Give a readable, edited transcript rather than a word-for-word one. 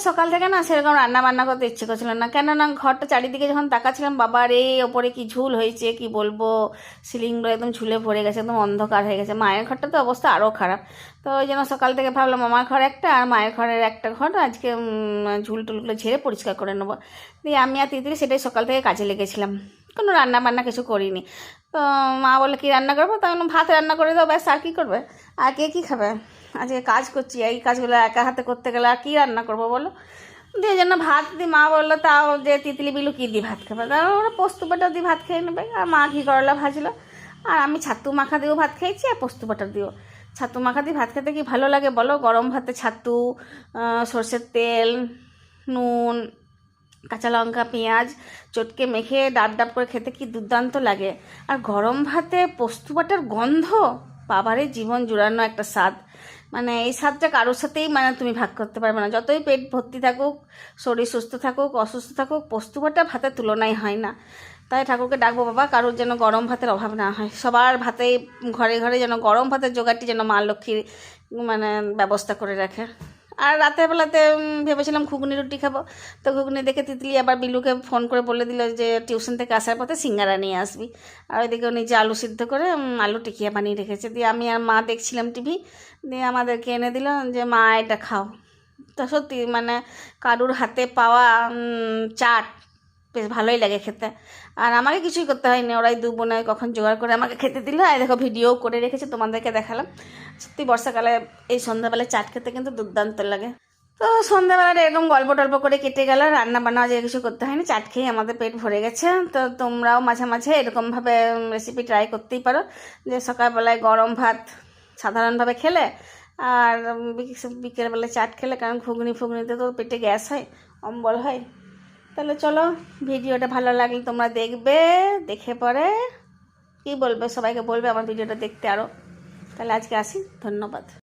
সকাল থেকে না সেরকম রান্না বান্না করতে ইচ্ছে করছিল না, কেননা ঘরটা চারিদিকে যখন তাকাচ্ছিলাম, বাবার এই ওপরে কি ঝুল হয়েছে কি বলবো, সিলিংগুলো একদম ঝুলে ভরে গেছে, একদম অন্ধকার হয়ে গেছে। মায়ের ঘরটা তো অবস্থা আরও খারাপ। তো ওই জন্য সকাল থেকে ভাবলাম আমার ঘর একটা আর মায়ের ঘরের একটা ঘর আজকে ঝুল টুলগুলো ঝেড়ে পরিষ্কার করে নেবো। দিয়ে আমি আর তিতলি সেটাই সকাল থেকে কাজে লেগেছিলাম, কোনো রান্না বান্না কিছু করিনি। তো মা বলে কি রান্না করবো, তাই ভাত রান্না করে দাও, ব্যাস আর কী করবে, আর কে কী খাবে। আজকে কাজ করছি, এই কাজগুলো একা হাতে করতে গেলে আর কী রান্না করবো বলো। দিয়ে জন্য ভাত দিই, মা বললো তাও যে তিতলি বিলু কী দিয়ে ভাত খাবে, তার ওরা পোস্ত বাটা দিয়ে ভাত খেয়ে নেবে। আর মা ঘি করলা ভাজলো, আর আমি ছাতু মাখা দিয়েও ভাত খেয়েছি আর পোস্ত বাটা দিয়েও। ছাতু মাখা দিয়ে ভাত খেতে কি ভালো লাগে বলো, গরম ভাতে ছাতু, সর্ষের তেল, নুন, কাঁচা লঙ্কা পেঁয়াজ চটকে মেখে ডাব ডাব করে খেতে কি দুর্দান্ত লাগে। আর গরম ভাতে পোস্ত বাটার গন্ধ, বাবারে জীবন জুড়ানো একটা স্বাদ। মানে এই স্বাদটা কারোর সাথেই তুমি ভাগ করতে পারবে না, যতই পেট ভর্তি থাকুক, শরীর সুস্থ থাকুক অসুস্থ থাকুক, পোস্ত বাটা ভাতের তুলনাই হয় না। তাই ঠাকুরকে ডাকবো বাবা কারোর যেন গরম ভাতের অভাব না হয়, সবার ভাতে ঘরে ঘরে যেন গরম ভাতের জোগাড়টি যেন মা লক্ষ্মীর ব্যবস্থা করে রাখে। আর রাতের বেলাতে ভেবেছিলাম ঘুগনি রুটি খাবো, তো ঘুগনি দেখে তিতলি আবার বিলুকে ফোন করে বলে দিল যে টিউশন থেকে আসার পথে সিঙ্গারা নিয়ে আসবি। আর ওইদিকে নিজে আলু সিদ্ধ করে আলু টিকিয়া বানিয়ে রেখেছে। দিয়ে আমি আর মা দেখছিলাম টিভি, দিয়ে আমাদেরকে এনে দিল যে মা এটা খাও। তা সত্যি কারুর হাতে পাওয়া চাট বেশ ভালোই লাগে খেতে। আর আমাকে কিছুই করতে হয়নি, ওরাই দু বোনে কখন জোগাড় করে আমাকে খেতে দিল। আর দেখো ভিডিও করে রেখেছে, তোমাদেরকে দেখালাম। সত্যি বর্ষাকালে এই সন্ধ্যাবেলায় চাট খেতে কিন্তু দুর্দান্ত লাগে। তো সন্ধ্যাবেলাটা এরকম গল্প টল্প করে কেটে গেল, রান্না বান্না যে কিছু করতে হয়নি, চাট খেয়ে আমাদের পেট ভরে গেছে। তো তোমরাও মাঝে মাঝে এরকমভাবে রেসিপি ট্রাই করতেই পারো, যে সকালবেলায় গরম ভাত সাধারণভাবে খেলে আর বিকেলবেলায় চাট খেলে, কারণ ঘুগনি ফুগনিতে তো পেটে গ্যাস হয়, অম্বল হয়। তাহলে চলো, ভিডিওটা ভালো লাগলে তোমরা দেখবে, দেখে পরে কী বলবে, সবাইকে বলবে আমার ভিডিওটা দেখতে আরও। তাহলে আজকে আসি, ধন্যবাদ।